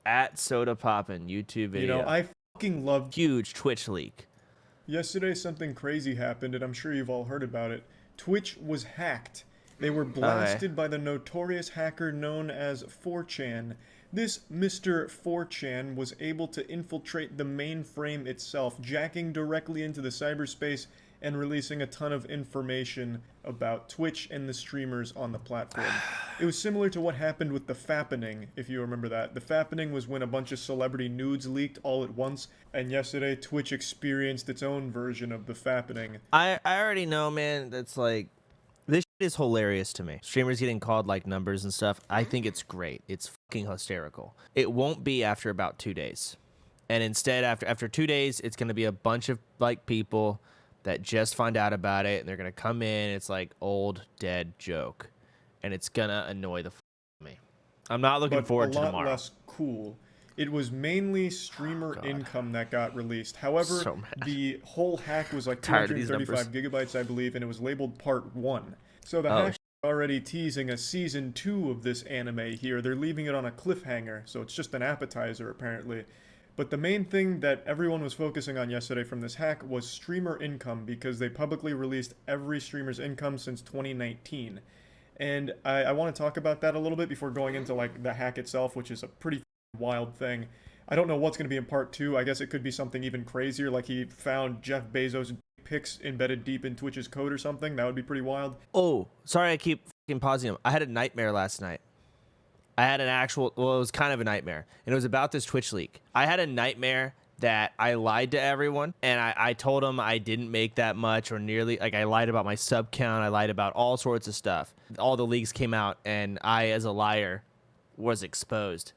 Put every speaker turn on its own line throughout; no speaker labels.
At Sodapoppin YouTube video.
You know, I fucking loved...
Huge Twitch leak.
Yesterday, something crazy happened, and I'm sure you've all heard about it. Twitch was hacked. They were blasted by the notorious hacker known as 4chan. This Mr. 4chan was able to infiltrate the mainframe itself, jacking directly into the cyberspace and releasing a ton of information about Twitch and the streamers on the platform. It was similar to what happened with the fappening, if you remember that. The fappening was when a bunch of celebrity nudes leaked all at once, and yesterday Twitch experienced its own version of the fappening.
I already know, man, that's like, this shit is hilarious to me. Streamers getting called like numbers and stuff, I think it's great. It's fucking hysterical. It won't be after about 2 days. And instead, after 2 days, it's going to be a bunch of like people that just find out about it, and they're going to come in. It's like old, dead joke. And it's going to annoy the f*** out of me. I'm not looking forward to tomorrow.
But a lot less cool. It was mainly streamer income that got released. However, the whole hack was like 235 gigabytes, I believe, and it was labeled Part 1. So the hack is already teasing a Season 2 of this anime here. They're leaving it on a cliffhanger, so it's just an appetizer, apparently. But the main thing that everyone was focusing on yesterday from this hack was streamer income, because they publicly released every streamer's income since 2019. And I want to talk about that a little bit before going into like the hack itself, which is a pretty wild thing. I don't know what's going to be in Part 2. I guess it could be something even crazier, like he found Jeff Bezos' pics embedded deep in Twitch's code or something. That would be pretty wild.
Oh, sorry, I keep fucking pausing him. I had a nightmare last night. I had an actual, well, it was kind of a nightmare, and it was about this Twitch leak. I had a nightmare that I lied to everyone, and I told them I didn't make that much or nearly, like I lied about my sub count, I lied about all sorts of stuff. All the leaks came out, and I, as a liar, was exposed,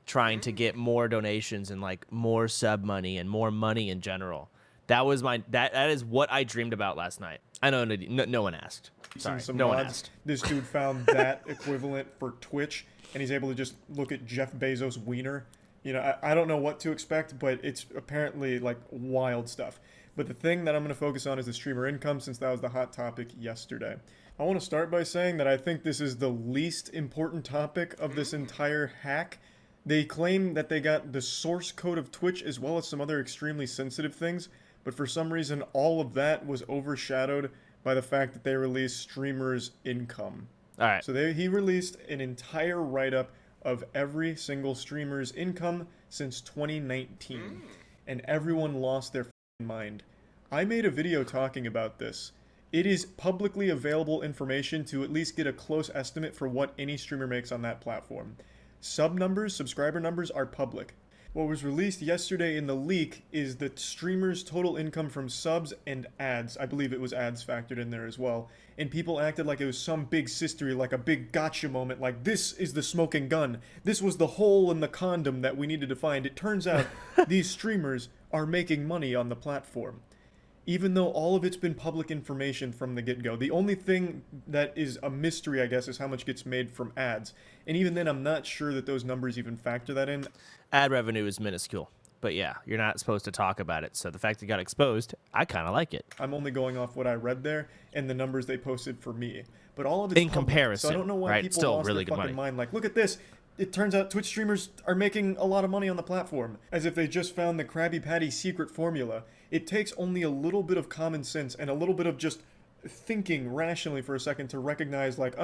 trying to get more donations and like more sub money and more money in general. That was my, that is what I dreamed about last night. I know no one asked. Sorry, no one asked.
This dude found that equivalent for Twitch, and he's able to just look at Jeff Bezos' wiener. You know, I don't know what to expect, but it's apparently like wild stuff. But the thing that I'm going to focus on is the streamer income, since that was the hot topic yesterday. I want to start by saying that I think this is the least important topic of this entire hack. They claim that they got the source code of Twitch as well as some other extremely sensitive things, but for some reason all of that was overshadowed by the fact that they released streamers' income.
All right.
So he released an entire write-up of every single streamer's income since 2019, and everyone lost their mind. I made a video talking about this. It is publicly available information to at least get a close estimate for what any streamer makes on that platform. Subscriber numbers are public. What was released yesterday in the leak is the streamer's total income from subs and ads. I believe it was ads factored in there as well. And people acted like it was some big sistery, like a big gotcha moment, like this is the smoking gun. This was the hole in the condom that we needed to find. It turns out these streamers are making money on the platform, even though all of it's been public information from the get-go. The only thing that is a mystery, I guess, is how much gets made from ads. And even then, I'm not sure that those numbers even factor that in.
Ad revenue is minuscule, but yeah, you're not supposed to talk about it. So the fact it got exposed, I kind of like it.
I'm only going off what I read there and the numbers they posted for me. But all of it's
in
public,
comparison,
so I don't know why
right?
people
Still
lost
really
their
good
fucking
money.
mind. Like, look at this. It turns out Twitch streamers are making a lot of money on the platform, as if they just found the Krabby Patty secret formula. It takes only a little bit of common sense and a little bit of just thinking rationally for a second to recognize, like,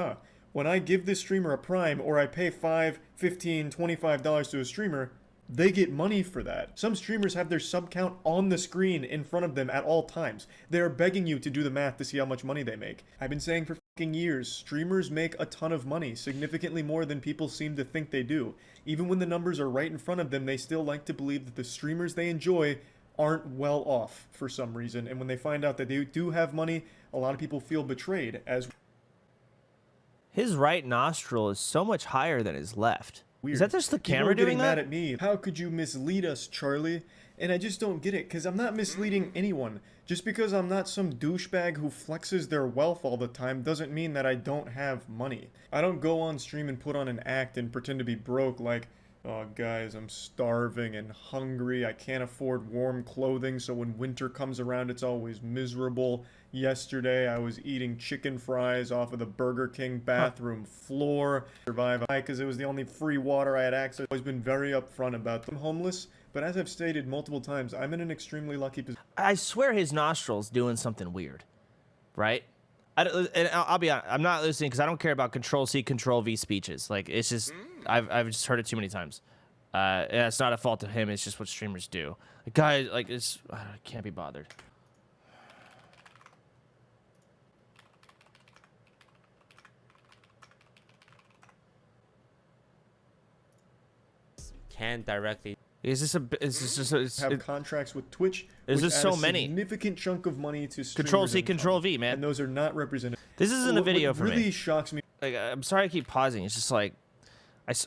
when I give this streamer a prime, or I pay $5, $15, $25 to a streamer, they get money for that. Some streamers have their sub count on the screen in front of them at all times. They're begging you to do the math to see how much money they make. I've been saying for fucking years, streamers make a ton of money, significantly more than people seem to think they do. Even when the numbers are right in front of them, they still like to believe that the streamers they enjoy aren't well off for some reason. And when they find out that they do have money, a lot of people feel betrayed. As
his right nostril is so much higher than his left.
weird.
Is that just the camera
People are
doing
getting
that?
mad at me. How could you mislead us, Charlie? And I just don't get it, because I'm not misleading anyone. Just because I'm not some douchebag who flexes their wealth all the time doesn't mean that I don't have money. I don't go on stream and put on an act and pretend to be broke like, Oh, guys, I'm starving and hungry. I can't afford warm clothing, so when winter comes around, it's always miserable. Yesterday, I was eating chicken fries off of the Burger King bathroom floor. Survive because it was the only free water I had access. I've always been very upfront about them. I'm homeless, but as I've stated multiple times, I'm in an extremely lucky position.
I swear his nostrils doing something weird, right? And I'll be honest, I'm not listening because I don't care about Control-C, Control-V speeches. Like, it's just, I've just heard it too many times. And it's not a fault of him. It's just what streamers do. Like, guys, like, I can't be bothered.
Can directly.
Is this just
Have contracts with Twitch.
There's just so many.
Significant chunk of money to streamers.
Control-C, Control-V, man.
And those are not represented.
This isn't a video for me.
What really shocks me.
Like, I'm sorry I keep pausing. It's just like,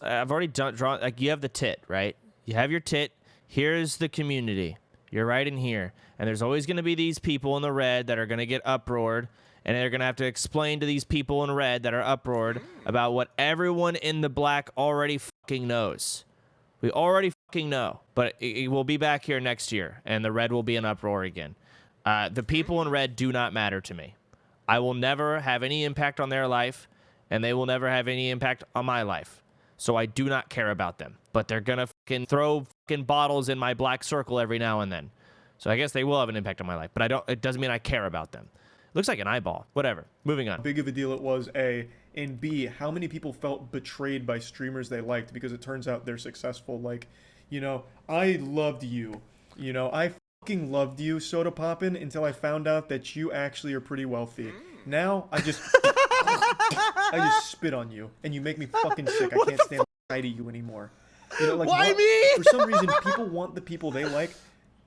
I've already drawn, like, you have the tit, right? You have your tit. Here's the community. You're right in here. And there's always going to be these people in the red that are going to get uproared. And they're going to have to explain to these people in red that are uproared about what everyone in the black already fucking knows. We already fucking know. But it will be back here next year. And the red will be in uproar again. The people in red do not matter to me. I will never have any impact on their life. And they will never have any impact on my life. So I do not care about them. But they're going to fucking throw fucking bottles in my black circle every now and then. So I guess they will have an impact on my life. But it doesn't mean I care about them. Looks like an eyeball. Whatever. Moving on.
How big of a deal it was, A. And B, how many people felt betrayed by streamers they liked because it turns out they're successful. Like, you know, I loved you. You know, I fucking loved you, Sodapoppin, until I found out that you actually are pretty wealthy. Now, I just spit on you, and you make me fucking sick. I can't stand the sight of you anymore. You know, like,
Why me?
For some reason, people want the people they like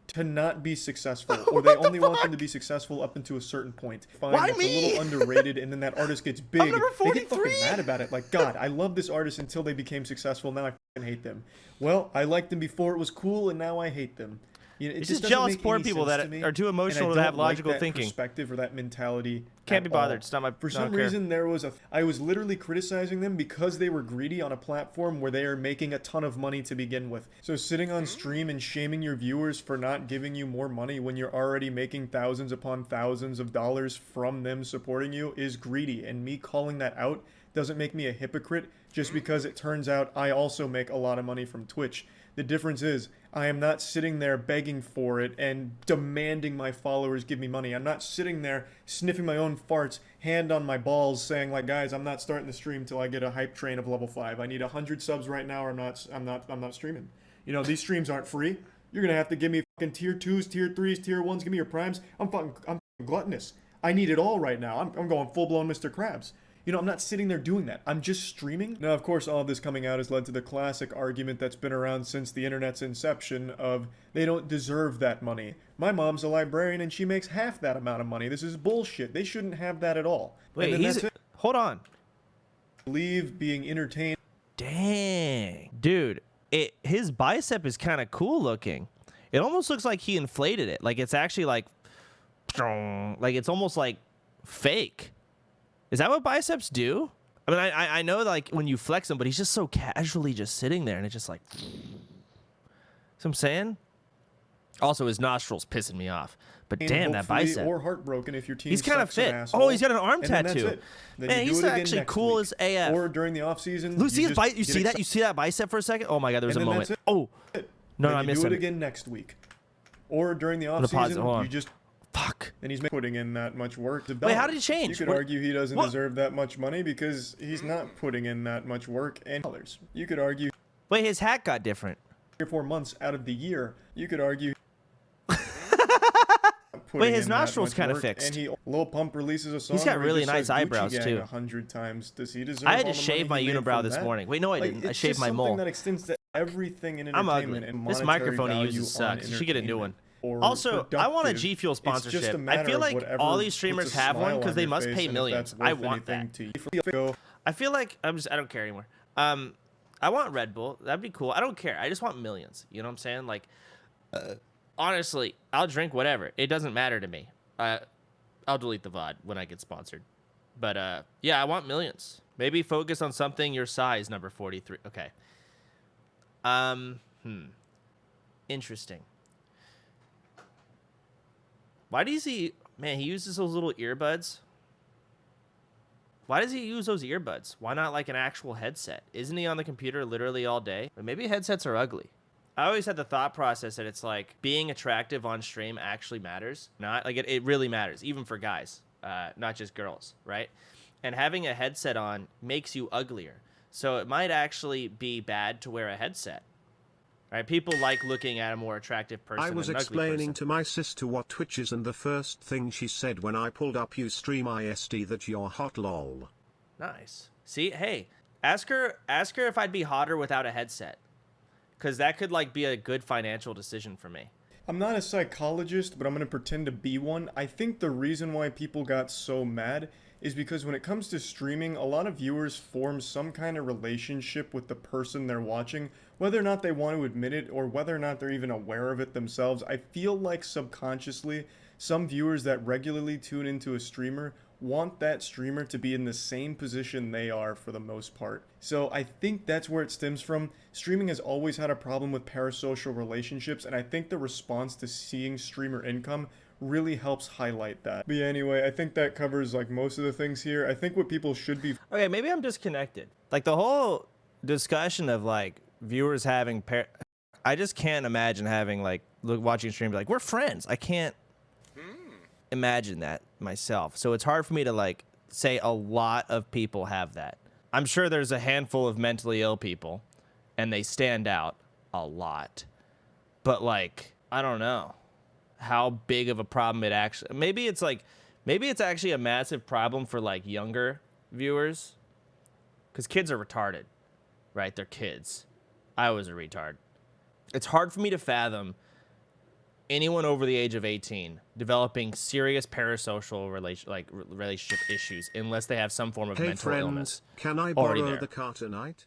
to not be successful, or they only want them to be successful up until a certain point.
Why
it's
me?
a little underrated, and then that artist gets big.
I'm number
They get
43.
fucking mad about it. Like, God, I love this artist until they became successful. Now I fucking hate them. Well, I liked them before it was cool, and now I hate them. You know,
It's
just
just jealous
doesn't make
poor
any
people
sense
that
to me,
are too
and I
emotional to
don't
have logical
like that
thinking.
perspective or that mentality.
Can't be
at
bothered.
all.
It's not my.
For
I
some
don't care.
reason, I was literally criticizing them because they were greedy on a platform where they are making a ton of money to begin with. So sitting on stream and shaming your viewers for not giving you more money when you're already making thousands upon thousands of dollars from them supporting you is greedy. And me calling that out doesn't make me a hypocrite just because it turns out I also make a lot of money from Twitch. The difference is, I am not sitting there begging for it and demanding my followers give me money. I'm not sitting there sniffing my own farts, hand on my balls, saying like, guys, I'm not starting the stream till I get a hype train of level 5. I need 100 subs right now, or I'm not streaming. You know, these streams aren't free. You're gonna have to give me fucking tier 2s, tier 3s, tier 1s. Give me your primes. I'm fucking gluttonous. I need it all right now. I'm going full blown Mr. Krabs. You know, I'm not sitting there doing that. I'm just streaming. Now, of course, all of this coming out has led to the classic argument that's been around since the internet's inception of they don't deserve that money. My mom's a librarian and she makes half that amount of money. This is bullshit. They shouldn't have that at all.
Wait, hold on.
Leave being entertained.
Dang, dude, his bicep is kind of cool looking. It almost looks like he inflated it. Like it's actually like it's almost like fake. Is that what biceps do? I mean, I know like when you flex them, but he's just so casually just sitting there, and it's just like, see what I'm saying? Also, his nostrils pissing me off. But damn, that bicep.
Or heartbroken if your team
he's kind of
sucks an
fit.
asshole,
Oh, he's got an arm
and then
tattoo.
that's it. Then
Man,
you do
he's
it again
actually
next
cool
week.
as AF.
Or during the off season.
You see that bicep for a second? Oh my God, there was a moment. Oh, no, I missed
it. Do
it
it again next week. Or during the off season, you just.
Fuck.
And he's putting in that much work.
Wait, how did he change?
You could argue he doesn't deserve that much money because he's not putting in that much work and dollars. You could argue.
Wait, his hat got different.
3 or 4 months out of the year, you could argue.
Wait, his nostrils kind of fixed.
And Lil Pump releases a song.
He's got really nice eyebrows
too.
too.
100 times. Does he deserve?
I had to shave my unibrow this morning. Wait, no, I didn't. I shaved my mole.
That extends to everything in
I'm
entertainment.
ugly.
And
This microphone he uses sucks. You should get a new one. Also, I want a G Fuel sponsorship. I feel like all these streamers have one because they must pay millions. I want that. I feel like I don't care anymore. I want Red Bull. That'd be cool. I don't care. I just want millions. You know what I'm saying? Like, honestly, I'll drink whatever. It doesn't matter to me. I'll delete the VOD when I get sponsored. But yeah, I want millions. Maybe focus on something your size, number 43. Okay. Interesting. Why does he... Man, he uses those little earbuds. Why does he use those earbuds? Why not like an actual headset? Isn't he on the computer literally all day? But maybe headsets are ugly. I always had the thought process that it's like being attractive on stream actually matters. Not like it really matters, even for guys, not just girls, right? And having a headset on makes you uglier. So it might actually be bad to wear a headset. Right? People like looking at a more attractive person.
I was
than an ugly
explaining
person.
to my sister what Twitch is, and the first thing she said when I pulled up you stream IST that you're hot lol.
Nice. See, hey, ask her if I'd be hotter without a headset. Because that could like be a good financial decision for me.
I'm not a psychologist, but I'm going to pretend to be one. I think the reason why people got so mad is because when it comes to streaming, a lot of viewers form some kind of relationship with the person they're watching, whether or not they want to admit it or whether or not they're even aware of it themselves. I feel like subconsciously, some viewers that regularly tune into a streamer want that streamer to be in the same position they are for the most part. So I think that's where it stems from. Streaming has always had a problem with parasocial relationships, and I think the response to seeing streamer income really helps highlight that. But yeah, anyway, I think that covers like most of the things here. I think what people should be...
Okay, maybe I'm disconnected. Like the whole discussion of like viewers having I just can't imagine having like watching stream be like, we're friends. I can't imagine that myself. So it's hard for me to like say a lot of people have that. I'm sure there's a handful of mentally ill people and they stand out a lot. But like, I don't know how big of a problem it actually, maybe it's actually a massive problem for like younger viewers, because kids are retarded, right? They're kids. I was a retard. It's hard for me to fathom anyone over the age of 18 developing serious parasocial relationship issues unless they have some form of
Hey
mental
friends,
illness.
can I
already
borrow
there.
the car tonight?